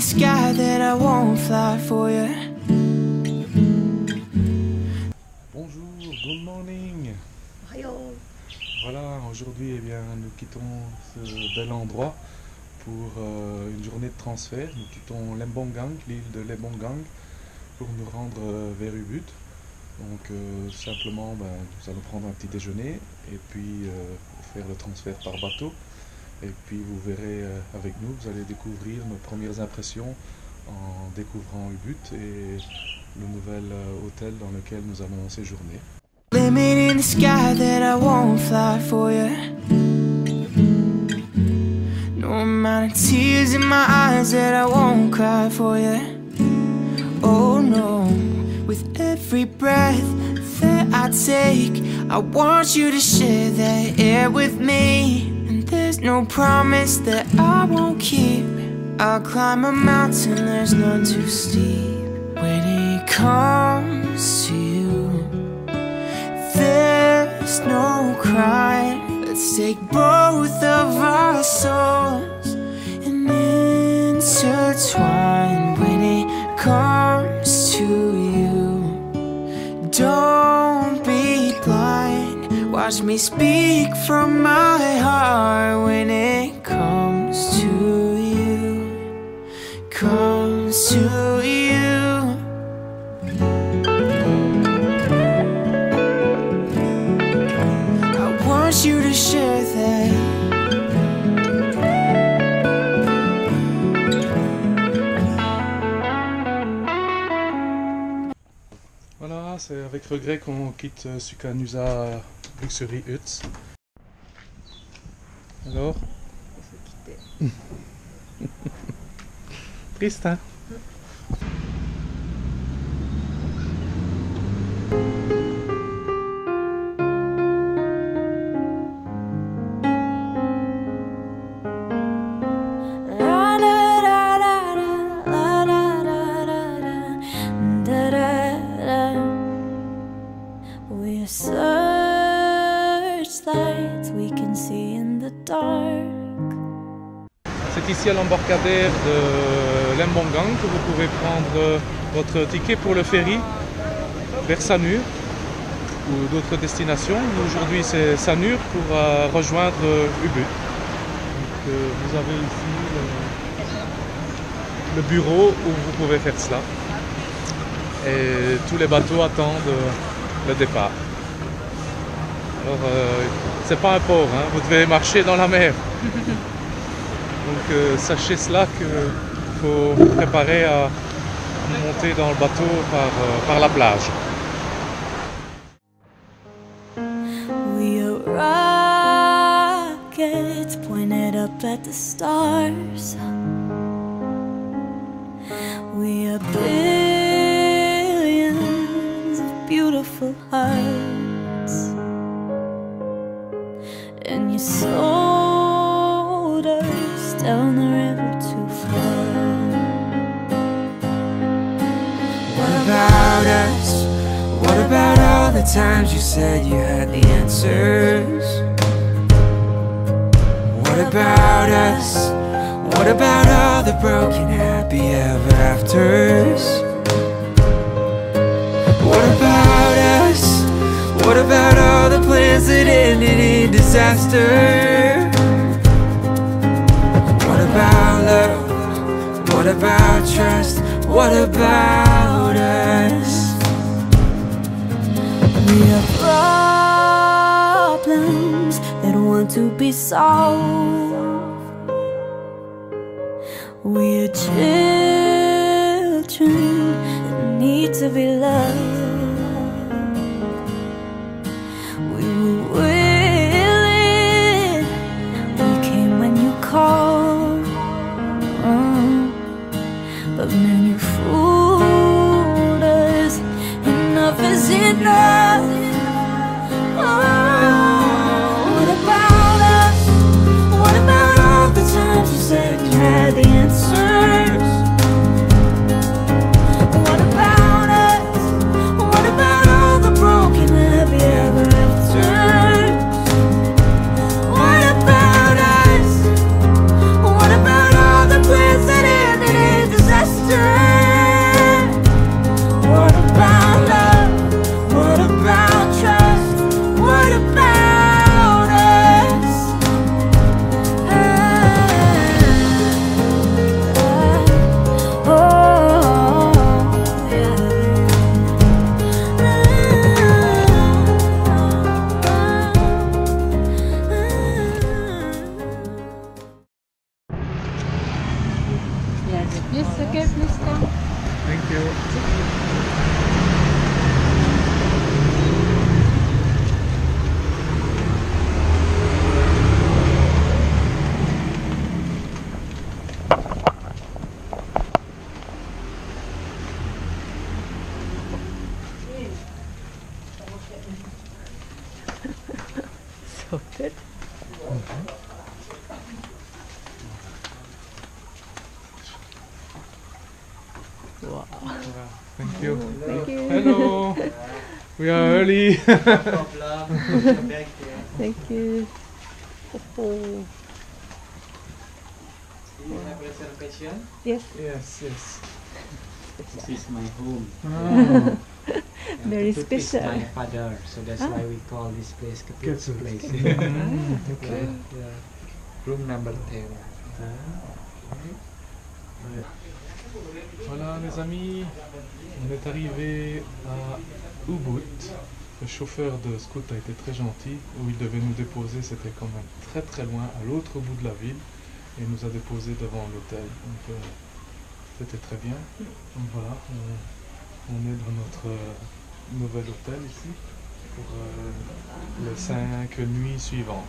the sky that I won't fly for you. Bonjour, good morning. Voilà, aujourd'hui nous quittons ce bel endroit pour une journée de transfert. Nous quittons Lembongang, l'île de Lembongang, pour nous rendre vers Ubud. Donc simplement nous allons prendre un petit déjeuner et puis faire le transfert par bateau. Et puis vous verrez avec nous, vous allez découvrir nos premières impressions en découvrant Ubud et le nouvel hôtel dans lequel nous allons séjourner. Limit in the sky that I won't fly for you. No amount of tears in my eyes that I won't cry for you. Oh no, with every breath that I take, I want you to share that air with me. And there's no promise that I won't keep. I'll climb a mountain, there's none too steep. When it comes to you, there's no crime. Let's take both of our souls and intertwine. When it comes to you, don't be blind. Watch me speak from my heart. When it comes to you, comes to you. I want you to share that. Voilà, c'est avec regret qu'on quitte Sukanusa Luxury Huts. Alors? On s'est quitté. Triste, hein? We're searchlights we can see in the dark. C'est ici à l'embarcadère de Lembongang que vous pouvez prendre votre ticket pour le ferry vers Sanur ou d'autres destinations. Aujourd'hui c'est Sanur pour rejoindre Ubud. Donc, vous avez ici le bureau où vous pouvez faire cela. Et tous les bateaux attendent le départ. Alors c'est pas un port, hein, vous devez marcher dans la mer. Donc sachez cela qu'il faut vous préparer à monter dans le bateau par la plage. We are rockets pointed up at the stars. We are billions of beautiful hearts. And you sold us down the river too far. What about us? What about all the times you said you had the answers? What about us? What about all the broken happy ever afters? What about us? What about all the plans that ended in disaster? What about love? What about trust? What about us? We have problems that want to be solved. We are children that need to be loved. We were willing, we came when you called, but man, you fooled us. Enough is enough. What about us? What about all the times you said you had the answers? What about us? What about all the broken happy ever afters? What about us? What about all the plans that ended in Jest okej, blisko. Thank you. So good. Wow. Thank you. Thank you. Hello. We are early. Thank you. Oh. You have reservation? Yes. Yes, yes. This is my home. Oh. And Very Ketut is special. my father, so that's why we call this place Ketut's Ketut. place. Okay. Yeah. Room number 10. Voilà les amis, on est arrivé à Ubud. Le chauffeur de scout a été très gentil. Où il devait nous déposer, c'était quand même très très loin, à l'autre bout de la ville. Et il nous a déposé devant l'hôtel. Donc c'était très bien. Donc voilà, on est dans notre nouvel hôtel ici pour les 5 nuits suivantes.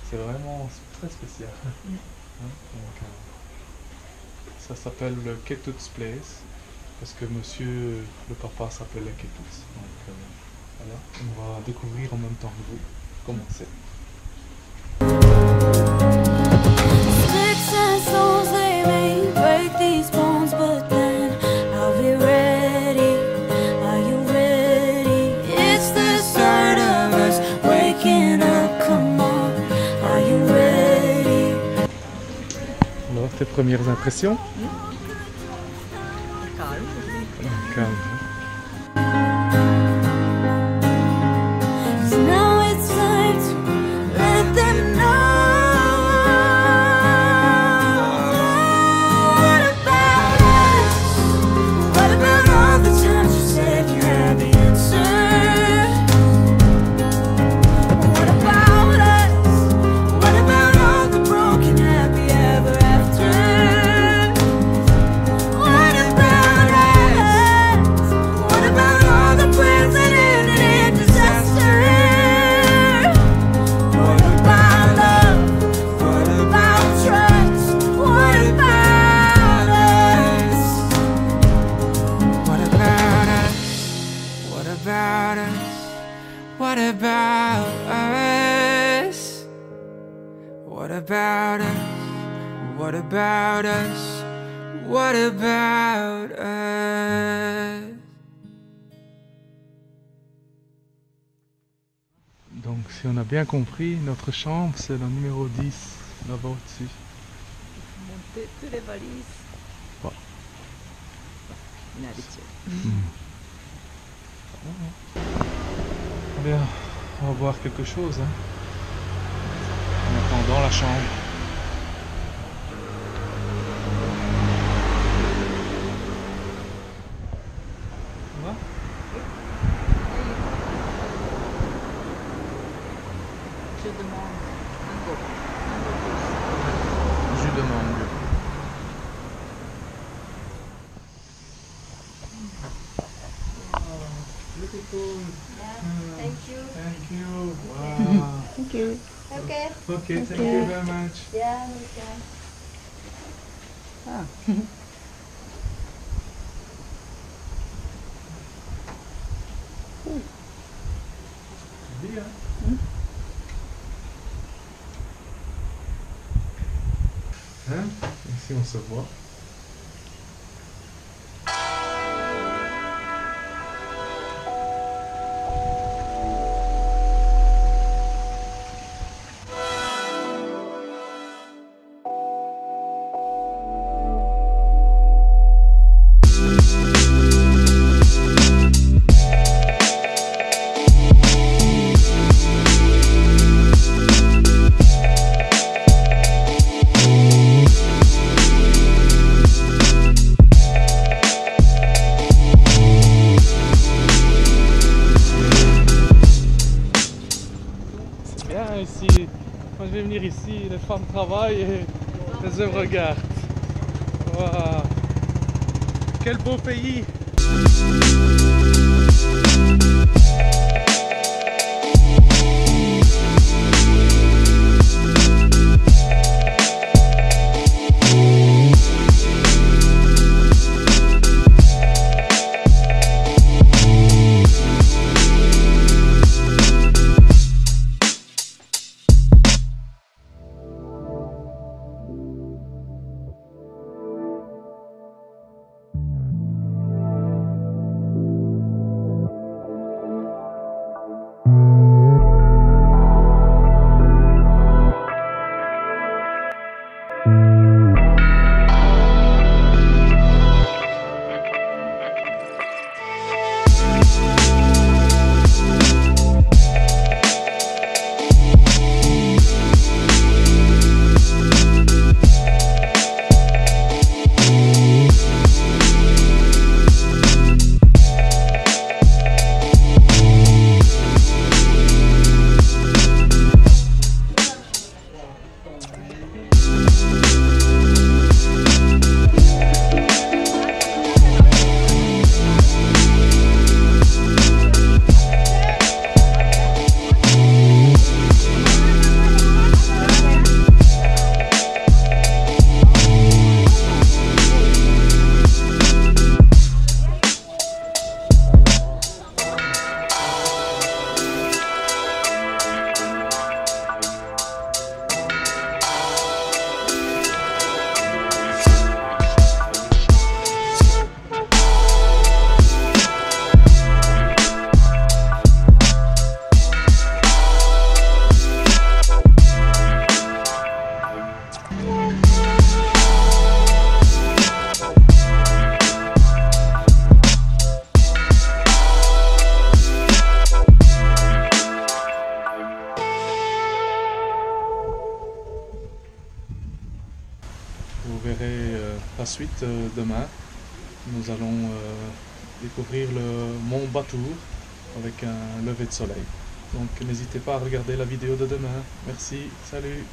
C'est vraiment très spécial. Hein, donc, ça s'appelle le Ketut's Place parce que monsieur le papa s'appelait Ketut. Donc voilà, on va découvrir en même temps que vous comment c'est. Sticks and stones, they may break these bones, but then I'll be ready. Are you ready? It's the start of us waking up. Come on, are you ready? Alors, tes premières impressions? Calme. So now it's time to let them know. What about us? What about all the times you said you had the answer? What about us? What about all the broken happy ever after? What about us? What about all the plans that ended in disaster? What about love? What about trust? What about us? What about us? What about us? What about us? What about us? What about us? What about us? Donc si on a bien compris, notre chambre c'est la numéro 10, là-bas au-dessus. Monter toutes les valises. Wow. Une habitude. Bien, on va voir quelque chose. Hein. En attendant la chambre. Ça va? Je demande mango. Jus de mangue. Beautiful. Thank you. Thank you. Wow. Thank you. Okay. Okay, thank you very much. Yeah, we can. Ah. Bien. Hein? Ici on se voit. Ici, moi je vais venir ici, les femmes travaillent et les hommes regardent. Wow. quel beau pays! Vous verrez la suite demain. Nous allons découvrir le mont Batour avec un lever de soleil. Donc n'hésitez pas à regarder la vidéo de demain. Merci, salut!